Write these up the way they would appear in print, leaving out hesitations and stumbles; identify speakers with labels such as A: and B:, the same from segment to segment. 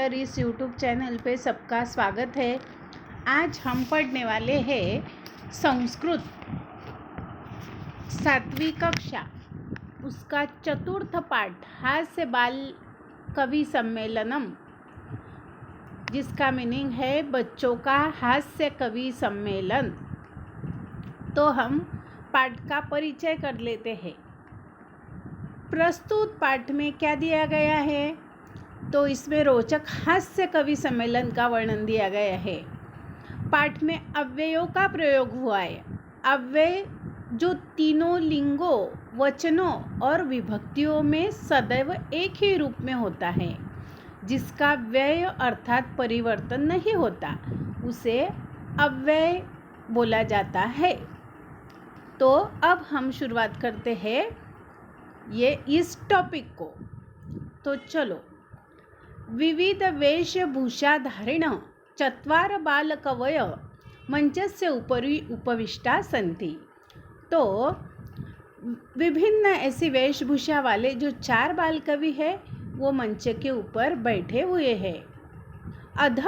A: Writer इस YouTube channel पे सबका स्वागत है। आज हम पढ़ने वाले हैं संस्कृत 7वीं कक्षा, उसका चतुर्थ पाठ हास्य बाल कवि सम्मेलनम, जिसका मीनिंग है बच्चों का हास्य कवि सम्मेलन। तो हम पाठ का परिचय कर लेते हैं। प्रस्तुत पाठ में क्या दिया गया है, तो इसमें रोचक हास्य कवि सम्मेलन का वर्णन दिया गया है। पाठ में अव्ययों का प्रयोग हुआ है। अव्यय जो तीनों लिंगों, वचनों और विभक्तियों में सदैव एक ही रूप में होता है, जिसका व्यय अर्थात परिवर्तन नहीं होता, उसे अव्यय बोला जाता है। तो अब हम शुरुआत करते हैं इस टॉपिक को। तो चलो, विविध वेशभूषाधारिण चत्वार बालकवय मंचस्य उपरि उपविष्टा सन्ति। तो विभिन्न ऐसी वेशभूषा वाले जो 4 बाल कवि हैं वो मंच के ऊपर बैठे हुए हैं। अध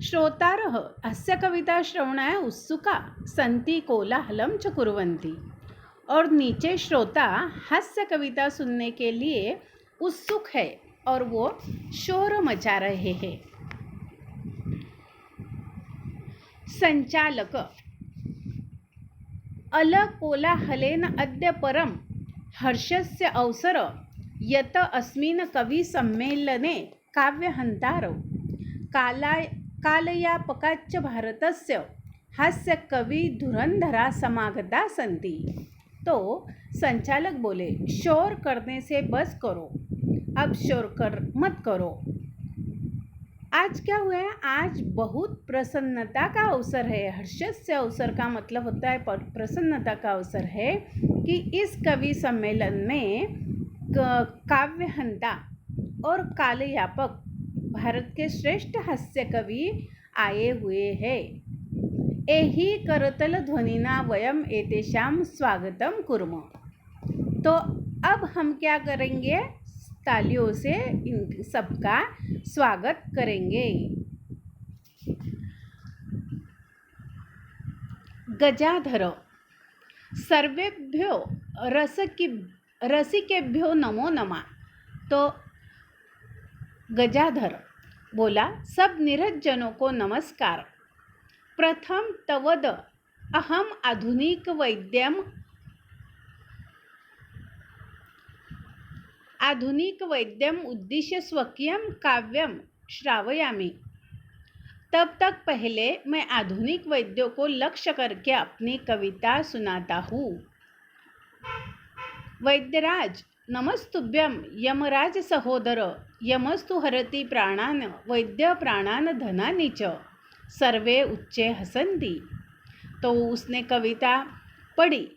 A: श्रोतारः अस्य कविता श्रवणाय उत्सुका सन्ति कोलाहलं च कुर्वन्ति। और नीचे श्रोता हास्य कविता सुनने के लिए उत्सुक है और वो शोर मचा रहे हैं। संचालक अल कोलाहलेन अद्य परम हर्षस्य अवसर यत अस्मिन् कवि सम्मेलने काव्यहन्तारौ कालयापकाच्च भारतस्य हास्य कवि धुरंधरा समागता सन्ति। तो संचालक बोले, शोर करने से बस करो, अब शोर मत करो। आज क्या हुआ है, आज बहुत प्रसन्नता का अवसर है। हर्षस्य अवसर का मतलब होता है प्रसन्नता का अवसर है कि इस कवि सम्मेलन में काव्यहंता और कालयापक भारत के श्रेष्ठ हास्य कवि आए हुए हैं। एहि करतल ध्वनिना वयम एतेषां स्वागतम कुर्म। तो अब हम क्या करेंगे, तालियों से इन सबका स्वागत करेंगे। गजाधर सर्वेभ्यो रसिकेभ्यो नमो नमः। तो गजाधर बोला, सब निरज्जनों को नमस्कार। प्रथम तवद अहम आधुनिक वैद्यम उद्देश्य स्वकीयम काव्यम श्रावयामि। तब तक पहले मैं आधुनिक वैद्यों को लक्ष्य करके अपनी कविता सुनाता हूँ। वैद्यराज नमस्तुभ्यम यमराज सहोदर, यमस्तु हरति प्राणान वैद्य प्राणान धनानि च सर्वे उच्चे हसन्ति। तो उसने कविता पढ़ी।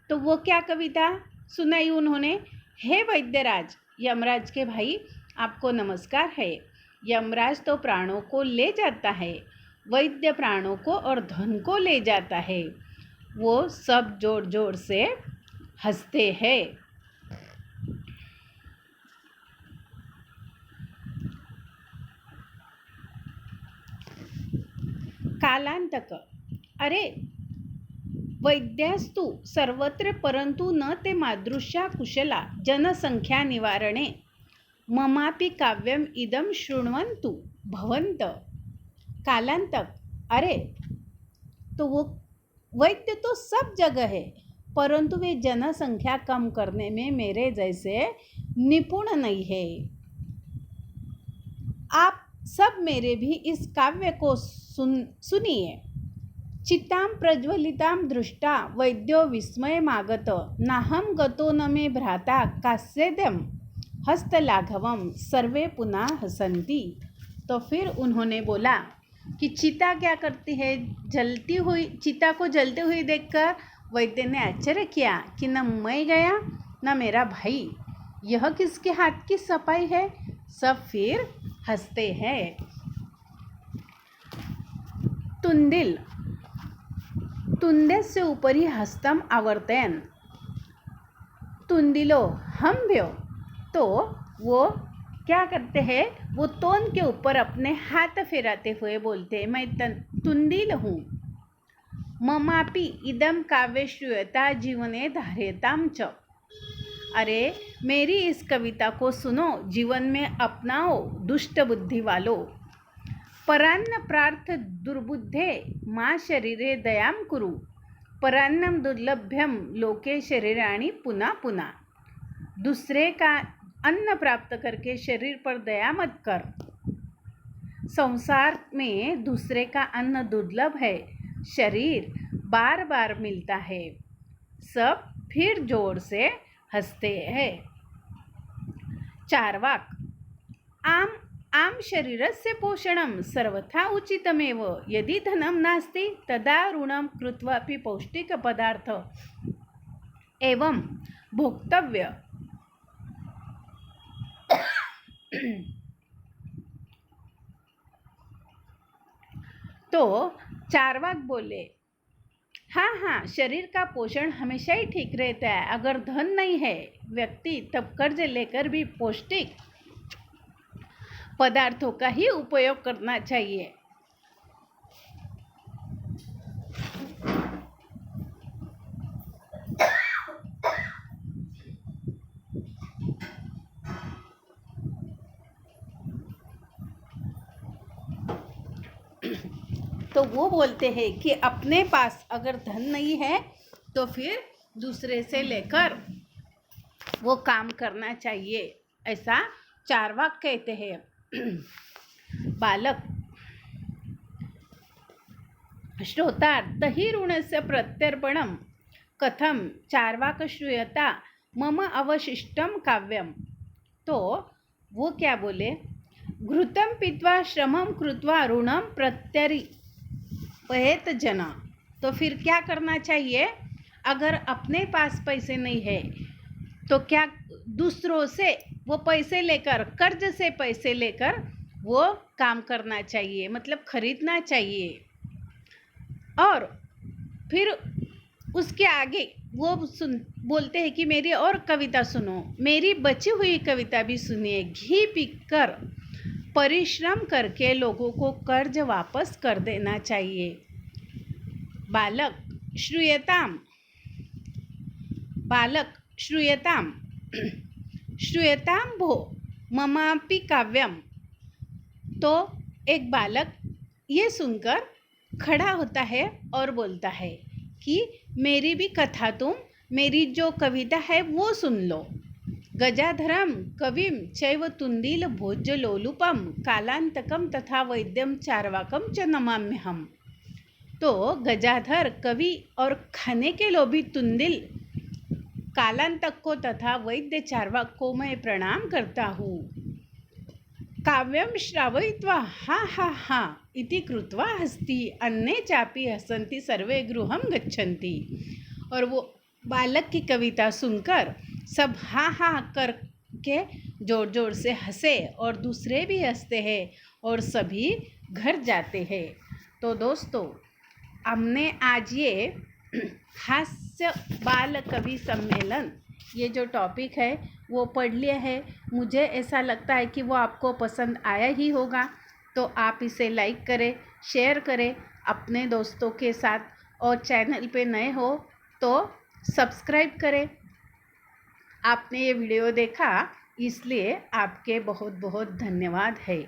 A: तो वो क्या कविता सुनाई उन्होंने, हे वैद्यराज, यमराज के भाई आपको नमस्कार है। यमराज तो प्राणों को ले जाता है, वैद्य प्राणों को और धन को ले जाता है। वो सब जोर जोर से हंसते हैं। कालांतक, अरे वैद्यास्तु सर्वत्र परंतु न ते मादृशा कुशला जनसंख्या निवारणे ममापि काव्यम इदम शृण्वन्तु भवन्त। कालांतक, अरे तो वो वैद्य तो सब जगह है, परंतु वे जनसंख्या कम करने में मेरे जैसे निपुण नहीं है। आप सब मेरे भी इस काव्य को सुनिए। चित्तां प्रज्वलितां दृष्टा वैद्यो विस्मयमागत, नाहं गतो न मे भ्राता कास्येदं हस्तलाघवं सर्वे पुनः हसन्ति। तो फिर उन्होंने बोला कि चिता क्या करती है, जलती हुई चिता को जलते हुए देखकर वैद्य ने आश्चर्य किया कि न मैं गया न मेरा भाई, यह किसके हाथ की सफाई है। सब फिर हंसते हैं। तुंदिल तुंदेस्य उपरि हस्तम आवर्तयन् तुंदिलो हम्भ्यो। तो वो क्या करते हैं, वो तोन के ऊपर अपने हाथ फेराते हुए बोलते हैं, मैं तुंदिल हूँ। ममापि इदम काव्य श्रूयता जीवने धार्यताम च। अरे मेरी इस कविता को सुनो, जीवन में अपनाओ दुष्ट बुद्धि वालों। परान्न प्रार्थ दुर्बुद्धे माँ शरीरे दयां कुरु। परान्नम दुर्लभ्यम लोके शरीराणि पुनः पुनः। दूसरे का अन्न प्राप्त करके शरीर पर दया मत कर। संसार में दूसरे का अन्न दुर्लभ है, शरीर बार बार मिलता है। सब फिर जोर से हंसते हैं। चार्वाक आम आम शरीरस्य पोषणं सर्वथा उचितमेव। यदि धनं नास्ति तदा ऋणं कृत्वापि पौष्टिकपदार्थ एवं भोक्तव्य। तो चार्वाक बोले, हाँ हाँ, शरीर का पोषण हमेशा ही ठीक रहता है। अगर धन नहीं है व्यक्ति तब कर्ज लेकर भी पौष्टिक पदार्थों का ही उपयोग करना चाहिए। तो वो बोलते हैं कि अपने पास अगर धन नहीं है तो फिर दूसरे से लेकर वो काम करना चाहिए, ऐसा चार्वाक कहते हैं। बालक श्रोतार्थ हि ऋणस्य प्रत्यर्पणं कथम चार्वाक श्रूयता मम अवशिष्टम काव्यम। तो वो क्या बोले, घृतं पीत्वा श्रमं कृत्वा ऋणं प्रत्यर्पयेत जना। तो फिर क्या करना चाहिए, अगर अपने पास पैसे नहीं है तो क्या दूसरों से वो पैसे लेकर, कर्ज से पैसे लेकर वो काम करना चाहिए, मतलब खरीदना चाहिए। और फिर उसके आगे वो बोलते हैं कि मेरी और कविता सुनो, मेरी बची हुई कविता भी सुनिए। घी पीकर परिश्रम करके लोगों को कर्ज वापस कर देना चाहिए। बालक श्रूयताम श्रूयताम भो ममापि काव्यम। तो एक बालक ये सुनकर खड़ा होता है और बोलता है कि मेरी भी कथा तुम, मेरी जो कविता है वो सुन लो। गजाधरम कविम चैव तुंदिल भोज्य लोलुपम कालांतकम तथा वैद्यम चार्वाकम च नमाम्यहम। तो गजाधर कवि और खाने के लोभी तुंदिल कालांतक को तथा वैद्य चार्वाक को मैं प्रणाम करता हूँ। काव्यम श्रावयित्वा हा हा हा इति कृत्वा हस्ति अन्ये चापि हसन्ति सर्वे गृहं गच्छन्ति। और वो बालक की कविता सुनकर सब हा हा करके जोर जोर से हंसे और दूसरे भी हंसते हैं और सभी घर जाते हैं। तो दोस्तों, हमने आज ये हास्य बाल कवि सम्मेलन, ये जो टॉपिक है वो पढ़ लिया है। मुझे ऐसा लगता है कि वो आपको पसंद आया ही होगा। तो आप इसे लाइक करें, शेयर करें अपने दोस्तों के साथ, और चैनल पे नए हो तो सब्सक्राइब करें। आपने ये वीडियो देखा इसलिए आपके बहुत बहुत धन्यवाद है।